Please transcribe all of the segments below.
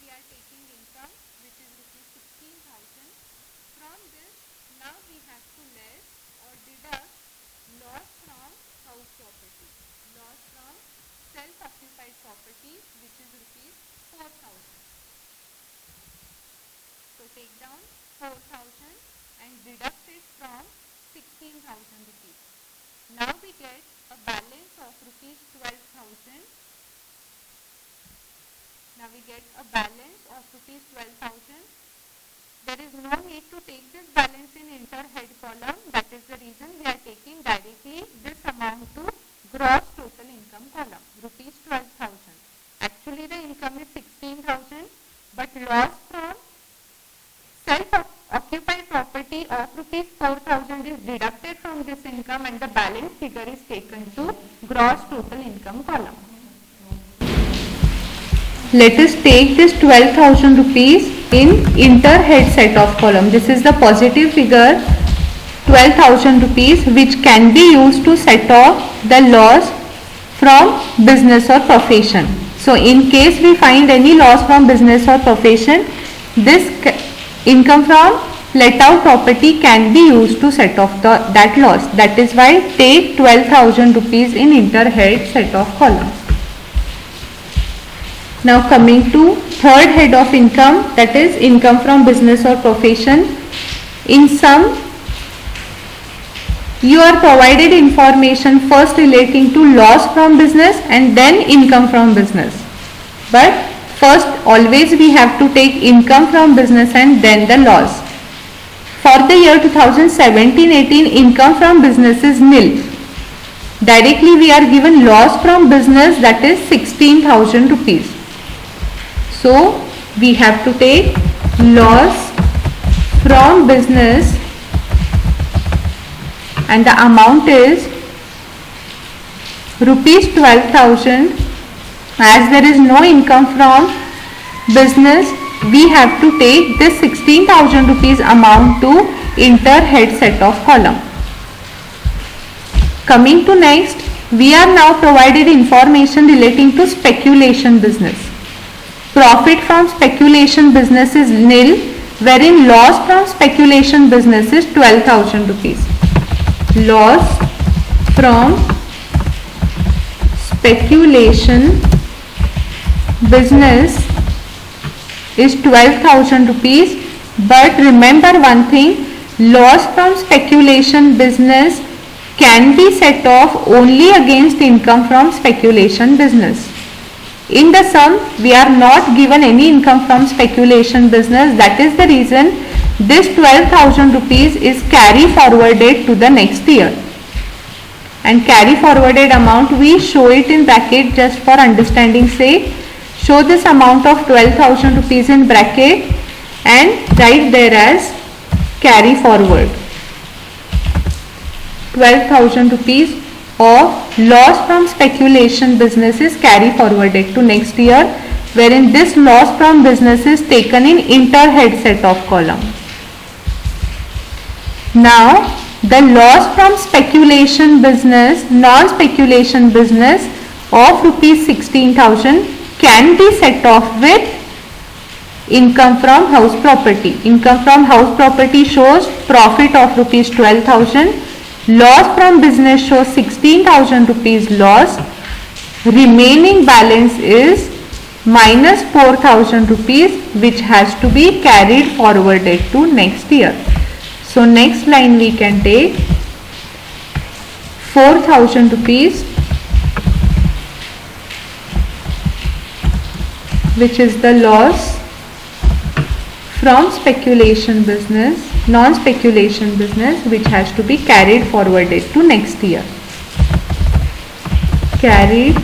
we are taking income which is rupees 16,000. From this, now we have to less or deduct loss from house property, loss from self-occupied property which is rupees 4,000. So take down 4,000 and deduct it from 16,000 rupees. Now we get a balance of rupees 12,000. Now we get a balance of rupees 12,000. There is no need to take this balance in inter-head column. That is the reason we are taking directly this amount to gross total income column, rupees 12,000. Actually the income is 16,000, but loss from self-occupied property of rupees 4,000 is deducted from this income and the balance figure is taken to gross total income column. Let us take this 12,000 rupees in inter-head set of column. This is the positive figure 12,000 rupees which can be used to set off the loss from business or profession. So in case we find any loss from business or profession, this income from let out property can be used to set off that loss. That is why take 12,000 rupees in inter-head set of column. Now coming to third head of income, that is income from business or profession. In sum, you are provided information first relating to loss from business and then income from business. But first always we have to take income from business and then the loss. For the year 2017-18, income from business is nil. Directly we are given loss from business, that is 16,000 rupees. So we have to take loss from business and the amount is rupees 12,000. As there is no income from business, we have to take this 16,000 rupees amount to inter-head set of column. Coming to next, we are now provided information relating to speculation business. Profit from speculation business is nil, wherein loss from speculation business is 12,000 rupees. Loss from speculation business is 12,000 rupees. But remember one thing, loss from speculation business can be set off only against income from speculation business. In the sum, we are not given any income from speculation business. That is the reason this 12,000 rupees is carry forwarded to the next year. And carry forwarded amount, we show it in bracket just for understanding sake. Show this amount of 12,000 rupees in bracket and write there as carry forward. 12,000 rupees of loss from speculation business is carry forwarded to next year, wherein this loss from business is taken in inter-head set of column. Now the loss from speculation business, non-speculation business of rupees 16,000 can be set off with income from house property. Income from house property shows profit of rupees 12,000. Loss from business shows 16,000 rupees loss. Remaining balance is minus 4,000 rupees which has to be carried forwarded to next year. So next line we can take 4,000 rupees which is the loss from speculation business, non-speculation business which has to be carried forwarded to next year. Carried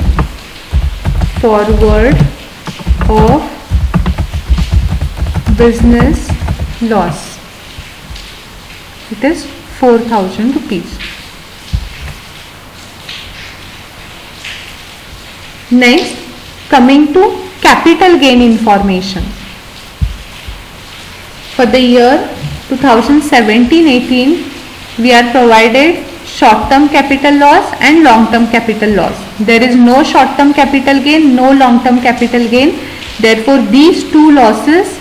forward of business loss. It is 4,000 rupees. Next, coming to capital gain information. For the year 2017-18, we are provided short-term capital loss and long-term capital loss. There is no short-term capital gain, no long-term capital gain. Therefore, these two losses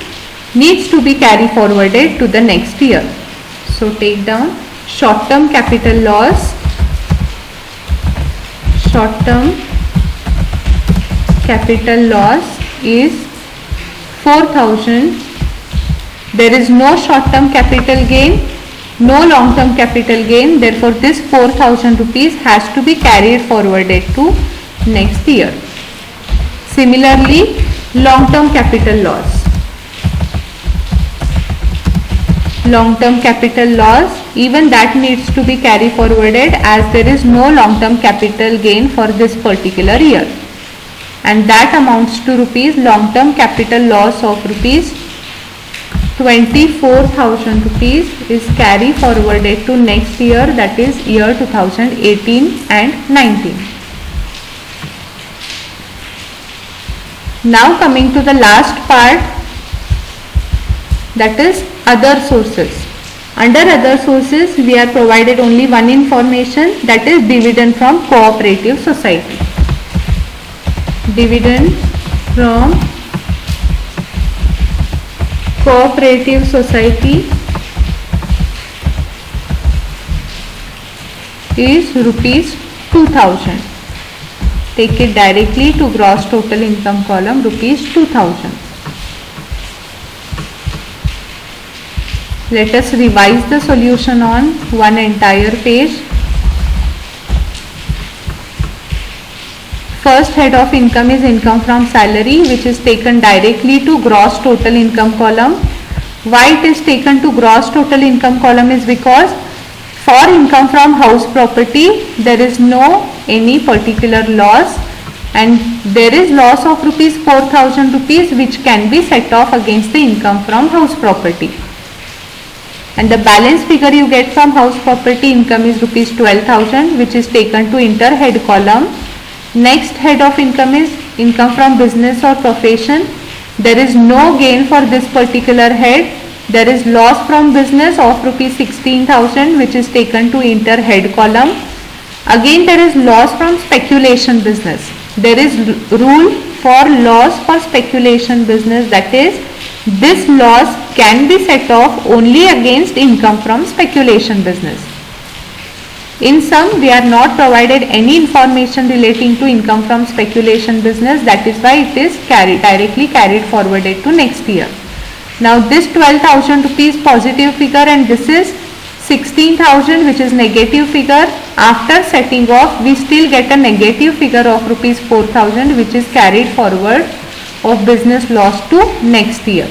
needs to be carry forwarded to the next year. So take down short-term capital loss. Short-term capital loss is 4,000. There is no short-term capital gain, no long-term capital gain. Therefore, this 4,000 rupees has to be carried forwarded to next year. Similarly, long-term capital loss. Long-term capital loss, even that needs to be carried forwarded as there is no long-term capital gain for this particular year, and that amounts to rupees long-term capital loss of rupees 24,000 rupees is carried forwarded to next year, that is year 2018 and 19. Now coming to the last part, that is other sources. Under other sources, we are provided only one information, that is dividend from cooperative society. Dividend from cooperative society is rupees 2,000. Take it directly to gross total income column, rupees 2,000. Let us revise the solution on one entire page. First head of income is income from salary, which is taken directly to gross total income column. Why it is taken to gross total income column is because for income from house property there is no any particular loss, and there is loss of rupees 4,000 rupees which can be set off against the income from house property. And the balance figure you get from house property income is rupees 12,000, which is taken to inter head column. Next head of income is income from business or profession. There is no gain for this particular head. There is loss from business of rupees 16,000, which is taken to inter head column. Again there is loss from speculation business. There is rule for loss for speculation business, that is this loss can be set off only against income from speculation business. In sum, we are not provided any information relating to income from speculation business, that is why it is directly carried forwarded to next year. Now this 12,000 rupees positive figure and this is 16,000 which is negative figure. After setting off, we still get a negative figure of rupees 4,000 which is carried forward of business loss to next year.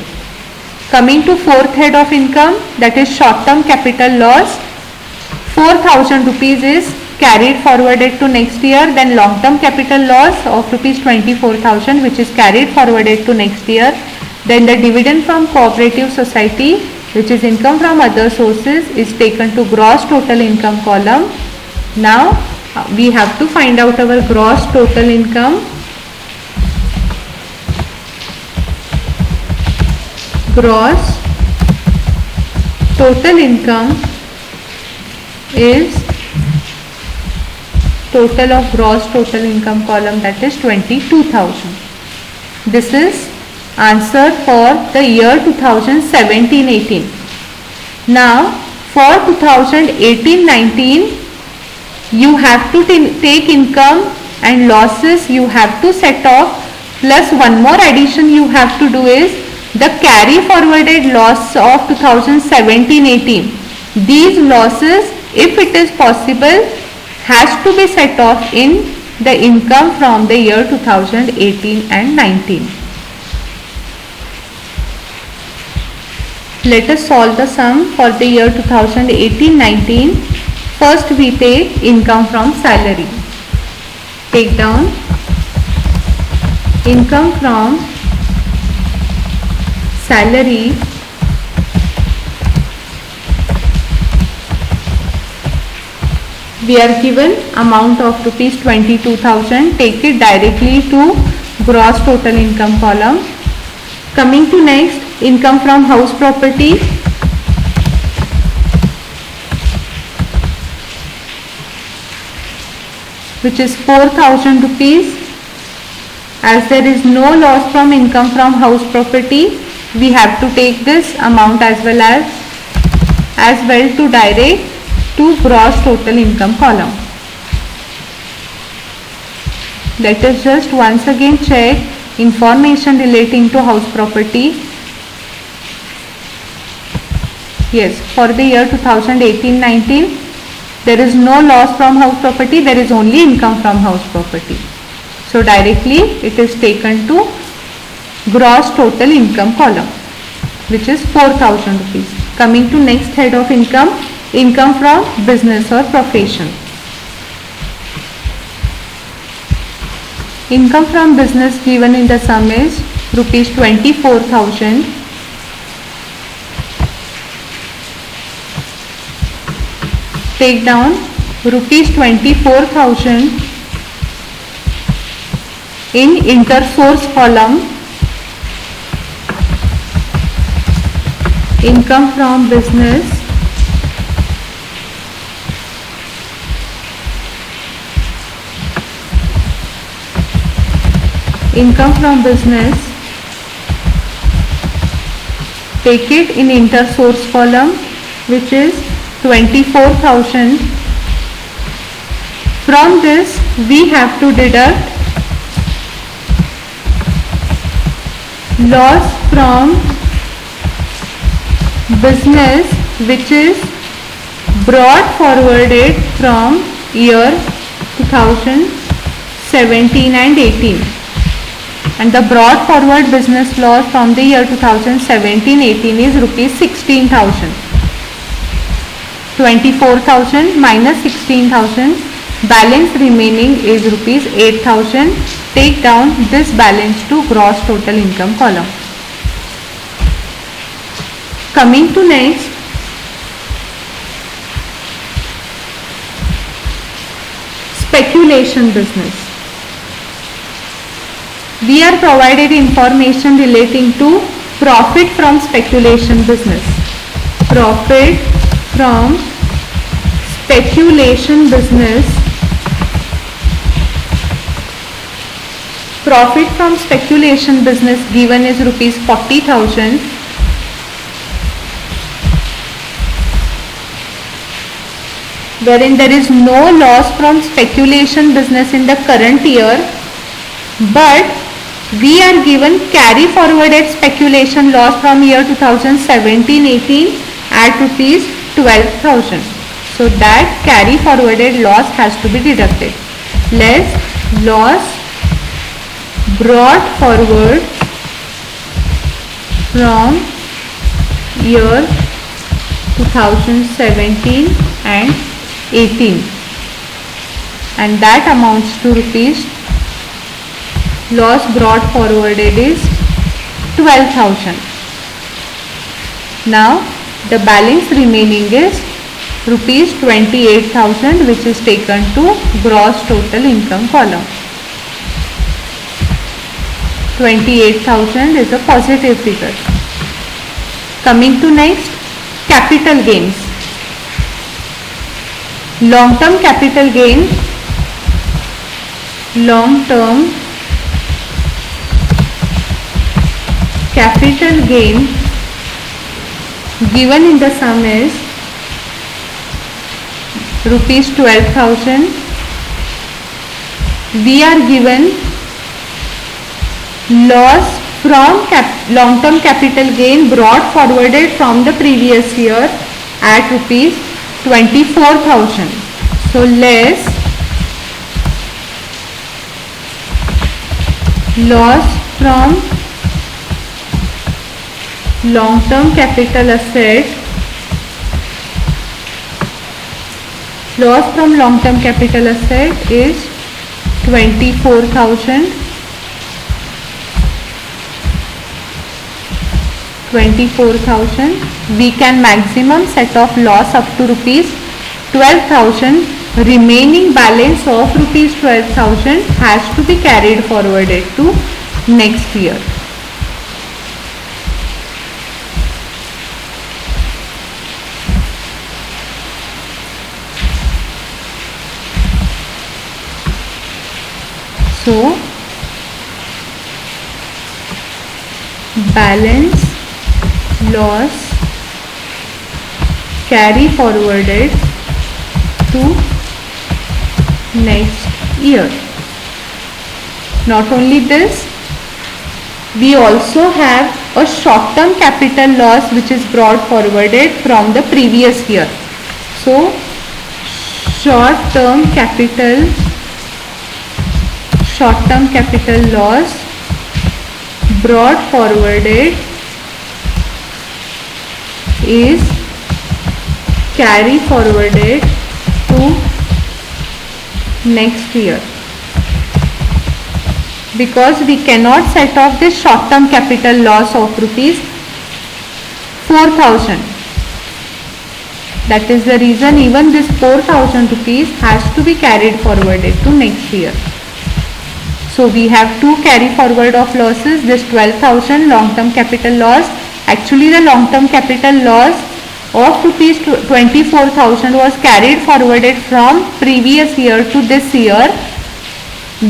Coming to fourth head of income, that is short-term capital loss, 4,000 rupees is carried forwarded to next year. Then long-term capital loss of rupees 24,000 which is carried forwarded to next year. Then the dividend from cooperative society, which is income from other sources, is taken to gross total income column. Now we have to find out our gross total income. Gross total income is total of gross total income column, that is 22,000. This is answer for the year 2017-18. Now for 2018-19 you have to take income and losses you have to set off, plus one more addition you have to do is the carry forwarded loss of 2017-18. These losses, if it is possible, has to be set off in the income from the year 2018 and 19. Let us solve the sum for the year 2018-19. First we take income from salary. Take down income from salary we are given amount of rupees 22,000. Take it directly to gross total income column. Coming to next, income from house property. Which is 4,000 rupees. As there is no loss from income from house property, we have to take this amount as well to direct to gross total income column. Let us just once again check information relating to house property. Yes, for the year 2018-19, there is no loss from house property, there is only income from house property. So directly it is taken to gross total income column, which is 4,000 rupees. Coming to next head of income, income from business or profession. Income from business given in the sum is rupees 24,000. Take down rupees 24,000 in inter-source column. Income from business take it in inter-source column, which is 24,000. From this we have to deduct loss from business, which is brought forwarded from year 2017 and 18, and the brought forward business loss from the year 2017-18 is rupees 16,000. 24,000 minus 16,000, balance remaining is rupees 8,000. Take down this balance to gross total income column. Coming to next, speculation business. We are provided information relating to profit from speculation business. Profit from speculation business. Profit from speculation business given is rupees 40,000. Wherein there is no loss from speculation business in the current year, but we are given carry forwarded speculation loss from year 2017-18 at rupees 12,000. So that carry forwarded loss has to be deducted. Less loss brought forward from year 2017 and 18, and that amounts to rupees, loss brought forwarded is 12,000. Now the balance remaining is rupees 28,000, which is taken to gross total income column. 28,000 is a positive figure. Coming to next, capital gains. Long-term capital gain. Long-term capital gain given in the sum is rupees 12,000. We are given loss from long-term capital gain brought forwarded from the previous year at rupees 24,000. So less loss from long-term capital asset. Loss from long-term capital asset is 24,000. 24,000. We can maximum set off loss up to rupees 12,000. Remaining balance of rupees 12,000 has to be carried forwarded to next year. So balance loss carry forwarded to next year. Not only this, we also have a short term capital loss which is brought forwarded from the previous year. So short term capital loss brought forwarded is carry forwarded to next year, because we cannot set off this short term capital loss of rupees 4,000. That is the reason even this 4,000 rupees has to be carried forwarded to next year. So we have two carry forward of losses, this 12,000 long term capital loss. Actually the long term capital loss of rupees 24,000 was carried forwarded from previous year to this year.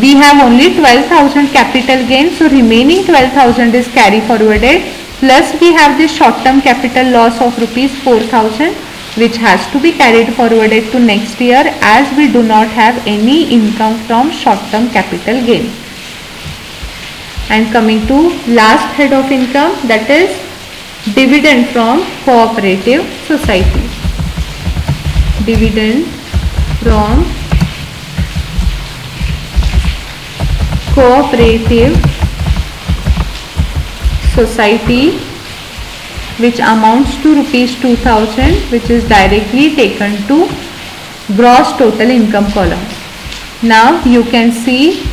We have only 12,000 capital gain, so remaining 12,000 is carry forwarded, plus we have this short term capital loss of rupees 4,000 which has to be carried forwarded to next year, as we do not have any income from short term capital gain. And coming to last head of income, that is dividend from cooperative society. Dividend from cooperative society, which amounts to rupees 2,000, which is directly taken to gross total income column. Now you can see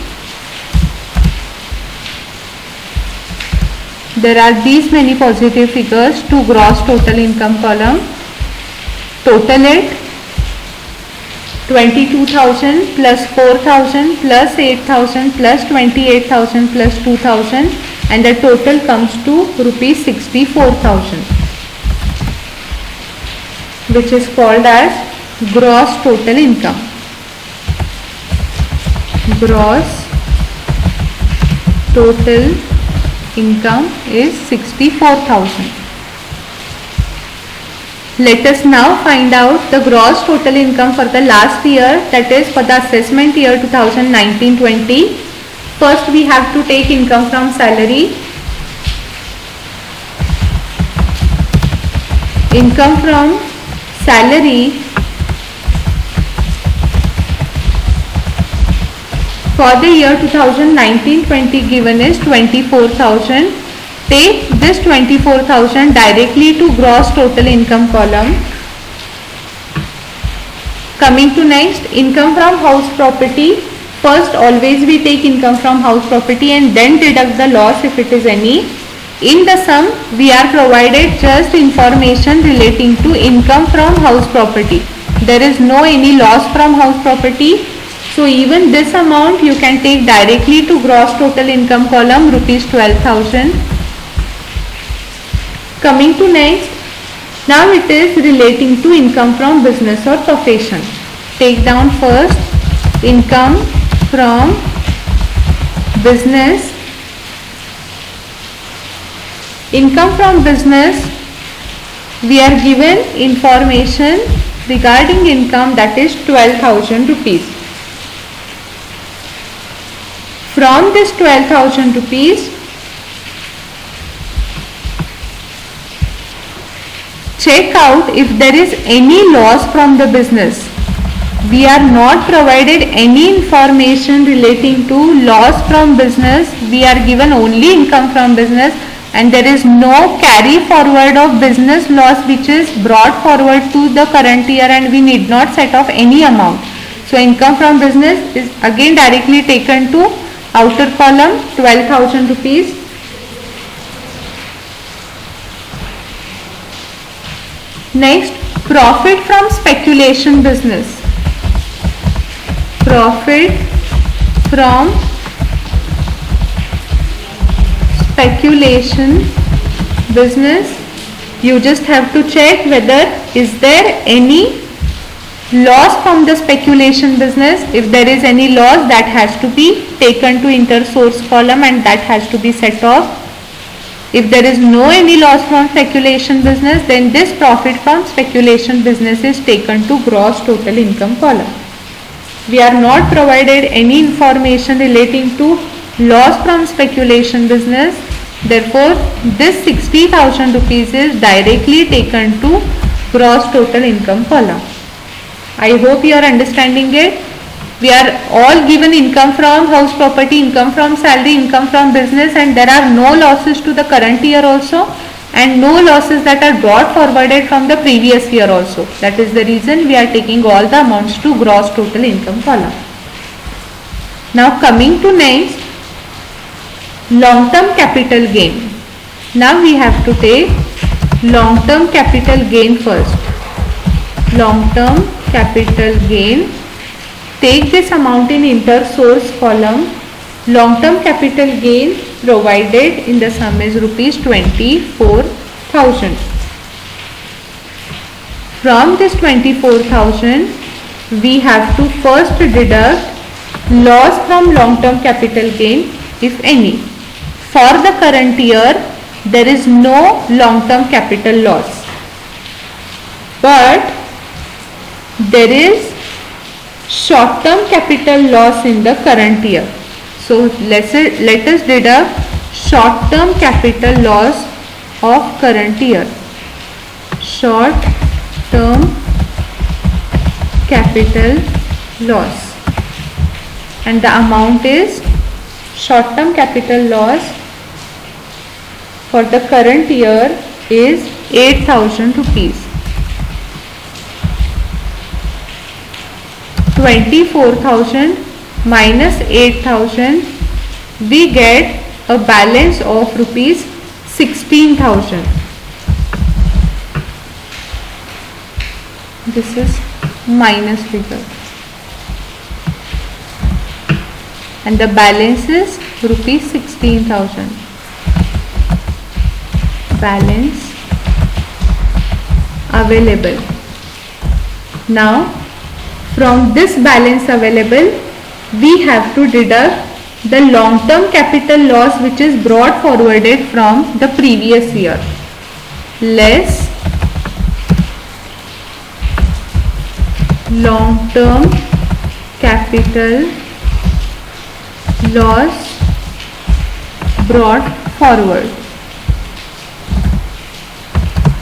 there are these many positive figures to gross total income column. Total it 22,000 plus 4,000 plus 8,000 plus 28,000 plus 2,000, and the total comes to rupees 64,000, which is called as gross total income. Gross total income is 64,000. Let us now find out the gross total income for the last year, that is for the assessment year 2019-20. First we have to take income from salary. Income from salary for the year 2019-20 given is 24,000. Take this 24,000 directly to gross total income column. Coming to next, income from house property. First always we take income from house property and then deduct the loss if it is any. In the sum we are provided just information relating to income from house property. There is no any loss from house property. So even this amount you can take directly to gross total income column, rupees 12,000. Coming to next, now it is relating to income from business or profession. Take down first income from business. Income from business, we are given information regarding income, that is 12,000 rupees. From this 12,000 rupees, check out if there is any loss from the business. We are not provided any information relating to loss from business. We are given only income from business, and there is no carry forward of business loss which is brought forward to the current year, and we need not set off any amount. So income from business is again directly taken to outer column, 12,000 rupees. Next, profit from speculation business. Profit from speculation business. You just have to check whether is there any loss from the speculation business. If there is any loss, that has to be taken to inter source column and that has to be set off. If there is no any loss from speculation business, then this profit from speculation business is taken to gross total income column. We are not provided any information relating to loss from speculation business. Therefore, this 60,000 rupees is directly taken to gross total income column. I hope you are understanding it. We are all given income from house property, income from salary, income from business, and there are no losses to the current year also, and no losses that are brought forwarded from the previous year also. That is the reason we are taking all the amounts to gross total income column. Now coming to next, long-term capital gain. Now we have to take long-term capital gain first. Long-term capital gain. Take this amount in inter-source column. Long-term capital gain provided in the sum is rupees 24,000. From this 24,000, we have to first deduct loss from long-term capital gain, if any. For the current year, there is no long-term capital loss, but there is short-term capital loss in the current year. So let us deduct short-term capital loss of current year. Short-term capital loss, and the amount is short-term capital loss for the current year is 8,000 rupees. 24,000 minus 8,000, we get a balance of rupees 16,000. This is minus figure, and the balance is rupees 16,000. Balance available. Now from this balance available, we have to deduct the long-term capital loss which is brought forwarded from the previous year, less long-term capital loss brought forward.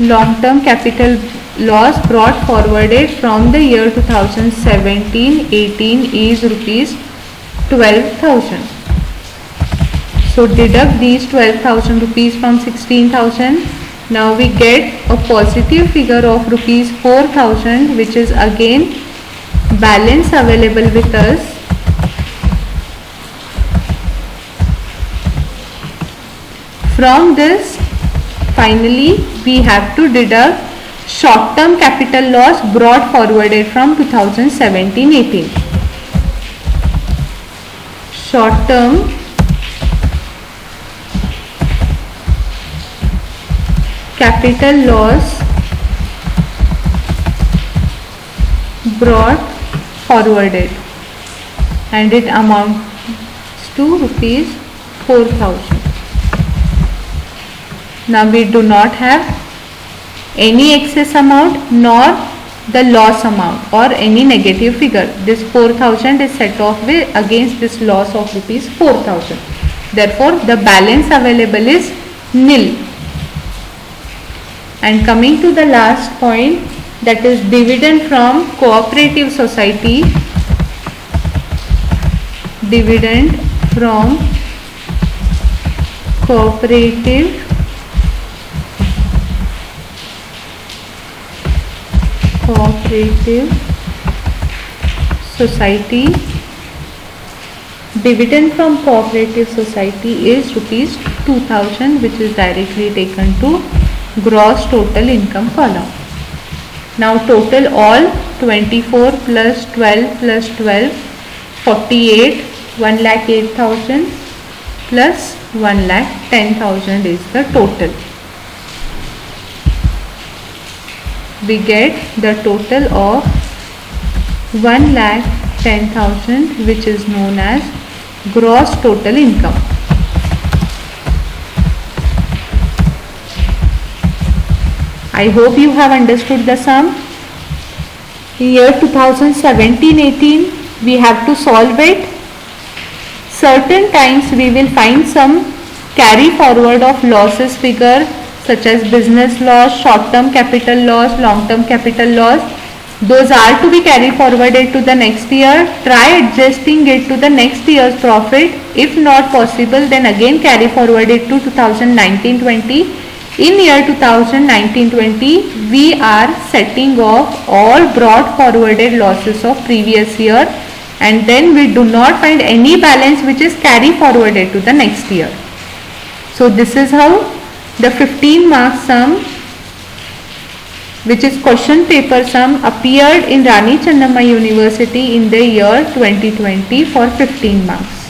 Long-term capital loss brought forwarded from the year 2017-18 is rupees 12,000. So deduct these 12,000 rupees from 16,000. Now we get a positive figure of rupees 4,000, which is again balance available with us. From this, finally we have to deduct short-term capital loss brought forwarded from 2017-18. Short-term capital loss brought forwarded, and it amounts to rupees 4,000. Now we do not have any excess amount nor the loss amount or any negative figure. This 4,000 is set off with against this loss of rupees 4,000. Therefore, the balance available is nil. And coming to the last point, that is dividend from cooperative society. Dividend from cooperative society. Dividend from cooperative society is rupees 2,000, which is directly taken to gross total income column. Now total all 24 plus 12 plus 12, 48, 1,08,000 plus 1,10,000 is the total. We get the total of 1,10,000, which is known as gross total income. I hope you have understood the sum. In year 2017-18 we have to solve it. Certain times we will find some carry forward of losses figure such as business loss, short term capital loss, long term capital loss. Those are to be carried forwarded to the next year. Try adjusting it to the next year's profit. If not possible, then again carry forward it to 2019-20. In year 2019-20, we are setting off all brought forwarded losses of previous year, and then we do not find any balance which is carry forwarded to the next year. So this is how the 15 mark sum, which is question paper sum, appeared in Rani Chennamma University in the year 2020 for 15 marks.